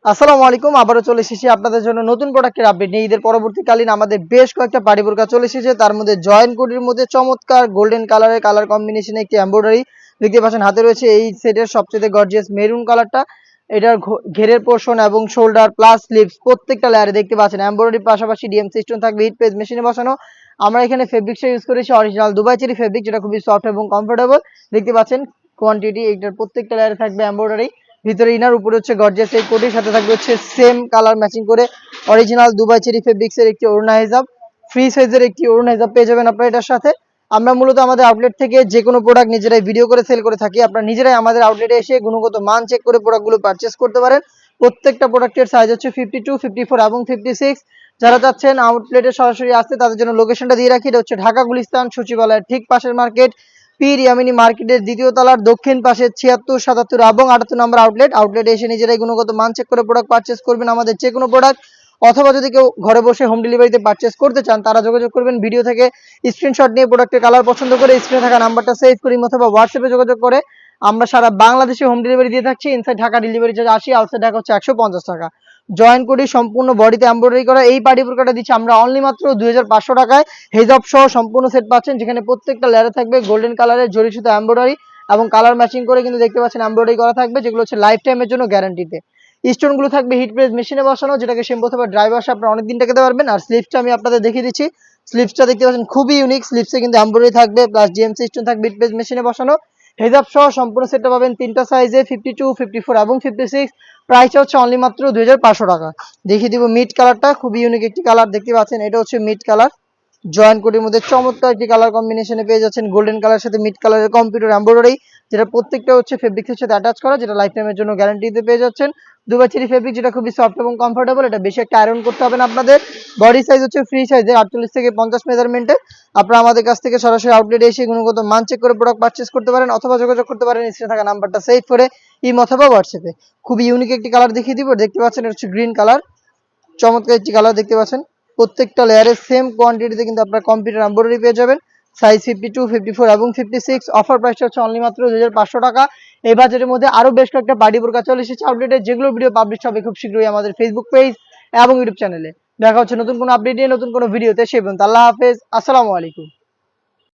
আসসালামু আলাইকুম। আবারও চলে এসেছি আপনাদের জন্য নতুন প্রোডাক্টের আপডেট নিয়ে। ঈদের পরবর্তীকালীন আমাদের বেশ কয়েকটা পার্টি বোরকা চলে এসেছে। তার মধ্যে জয়েন্ট কোডির মধ্যে চমৎকার গোল্ডেন কালারের কালার কম্বিনেশনে একটি এমব্রয়ডারি দেখতে পাচ্ছেন। হাতে রয়েছে এই সেটের সবচেয়ে গর্জিয়াস মেরুন কালারটা। এটার ঘেরের পোর্শন এবং শোল্ডার প্লাস স্লিভস প্রত্যেকটা লেয়ারে দেখতে পাচ্ছেন এমব্রয়ডারির পাশাপাশি ডিএমসি স্টোন থাকবে হিট পেজ মেশিনে বসানো। আমরা এখানে ফেব্রিক্সটা ইউজ করেছি অরিজিনাল দুবাই চেরি ফেব্রিক, যেটা খুবই সফট এবং কমফোর্টেবল। দেখতে পাচ্ছেন কোয়ান্টিটি এটার প্রত্যেকটা লেয়ারে থাকবে এমব্রয়ডারি, ভিতরে ইনার, উপরে হচ্ছে গর্জিয়াস এই কোটির সাথে থাকবে হচ্ছে সেম কালার ম্যাচিং করে অরিজিনাল দুবাই চেরি ফেব্রিক্স এর একটি ওড়না হিজাব, ফ্রি সাইজের একটি ওড়না হিজাব পেয়ে যাবেন আপনারা এটার সাথে। আমরা মূলত আমাদের আউটলেট থেকে যে কোনো প্রোডাক্ট নিজেরাই ভিডিও করে সেল করে থাকি। আপনারা নিজেরাই আমাদের আউটলেটে এসে গুণগত মান চেক করে প্রোডাক্টগুলো পারচেস করতে পারেন। প্রত্যেকটা প্রোডাক্টের সাইজ হচ্ছে 52, 54 এবং 56। যারা চাচ্ছেন আউটলেটে সরাসরি আসতে তাদের জন্য লোকেশনটা দিয়ে রাখি। এটা হচ্ছে ঢাকা গুলিস্তান সচিবালয়ের ঠিক পাশের মার্কেট, পীর ইয়ামিনী মার্কেটের দ্বিতীয় তলার দক্ষিণ পাশে 76, 77 এবং 78 নম্বর আউটলেটে এসে নিজেরাই গুণগত মান চেক করে প্রোডাক্ট পারচেস করবেন আমাদের যে কোনো প্রোডাক্ট। অথবা যদি কেউ ঘরে বসে হোম ডেলিভারিতে পারচেস করতে চান তারা যোগাযোগ করবেন ভিডিও থেকে স্ক্রিনশট নিয়ে প্রোডাক্টের কালার পছন্দ করে স্ক্রিনে থাকা নাম্বারটা সেভ করি অথবা হোয়াটসঅ্যাপে যোগাযোগ করে আমরা সারা বাংলাদেশে হোম ডেলিভারি দিয়ে থাকছি। Inside Dhaka delivery charge 80, outside Dhaka হচ্ছে 150 টাকা। জয়েন কোডে সম্পূর্ণ বডিতে এমব্রয়ডারি করা এই পার্টি বোরকাটা দিচ্ছি আমরা অনলি মাত্র 2500 টাকায়। হেজাব সহ সম্পূর্ণ সেট পাচ্ছেন, যেখানে প্রত্যেকটা লেয়ারে থাকবে গোল্ডেন কালারের জরি সুতা এমব্রয়ডারি এবং কালার ম্যাচিং করে কিন্তু দেখতে পাচ্ছেন এমব্রয়ডারি করা থাকবে, যেগুলো হচ্ছে লাইফ টাইমের জন্য গ্যারান্টিতে। স্টোন গুলো থাকবে হিট প্রেস মেশিনে বসানো, যেটাকে শ্যাম্পু অথবা ড্রাই ওয়াশে আপনারা অনেকদিন টেকাতে পারবেন। আর স্লিভসটা আমি আপনাদের দেখিয়ে দিচ্ছি। স্লিভসটা দেখতে পাচ্ছেন খুবই ইউনিক, স্লিভসে কিন্তু এমব্রয়ডারি থাকবে প্লাস জিএমসি স্টোন থাকবে হিট প্রেস মেশিনে বসানো। হেজাব সহ সম্পূর্ণ সেটটা পাবেন তিনটা সাইজে 52, 54 এবং 56। প্রাইস হচ্ছে অনলি মাত্র 2500 টাকা। দেখিয়ে দিব মিড কালারটা, খুবই ইউনিক একটি কালার দেখতে পাচ্ছেন। এটা হচ্ছে মিড কালার, জয়েন্ট কোটের মধ্যে চমৎকার একটি কালার কম্বিনেশনে পেয়ে যাচ্ছেন গোল্ডেন কালার সাথে মিড কালারের কম্পিউটার এমব্রয়ডারি, যেটা প্রত্যেকটা হচ্ছে ফেব্রিক্সের সাথে অ্যাটাচ করা, যেটা লাইফ টাইমের জন্য গ্যারান্টিতে পেয়ে যাচ্ছেন। দুবাই চেরি ফেব্রিক, যেটা খুবই সফট এবং কমফোর্টেবল। এটা বেশি একটা আয়রন করতে হবে না আপনাদের। বডি সাইজ হচ্ছে ফ্রি সাইজের 48 থেকে 50 মেজারমেন্টে। আপনারা আমাদের কাছ থেকে সরাসরি আউটলেটে এসে গুণগত মান চেক করে প্রোডাক্ট পারচেস করতে পারেন অথবা যোগাযোগ করতে পারেন স্ক্রিনে থাকা নাম্বারটা সেভ করে ইমো অথবা হোয়াটসঅ্যাপে। খুবই ইউনিক একটি কালার দেখিয়ে দিব। দেখতে পাচ্ছেন এটা হচ্ছে গ্রিন কালার, চমৎকার একটি কালার দেখতে পাচ্ছেন। প্রত্যেকটা লেয়ারে সেম কোয়ান্টিটিতে কিন্তু আপনারা কম্পিউটার এমব্রয়ডারি পেয়ে যাবেন। সাইজ 52, 54 এবং 56। অফার প্রাইসটা হচ্ছে অনলি মাত্র 2500 টাকা। এই বাজেটের মধ্যে আরো বেশ কয়েকটা পার্টি বোরকা চলে এসেছে আউটলেটে, যেগুলো ভিডিও পাবলিশ হবে খুব শীঘ্রই আমাদের ফেসবুক পেজ এবং ইউটিউব চ্যানেলে। দেখা হচ্ছে নতুন কোনো আপডেট নিয়ে নতুন কোনো ভিডিওতে। সে পর্যন্ত আল্লাহ হাফেজ, আসসালামু আলাইকুম।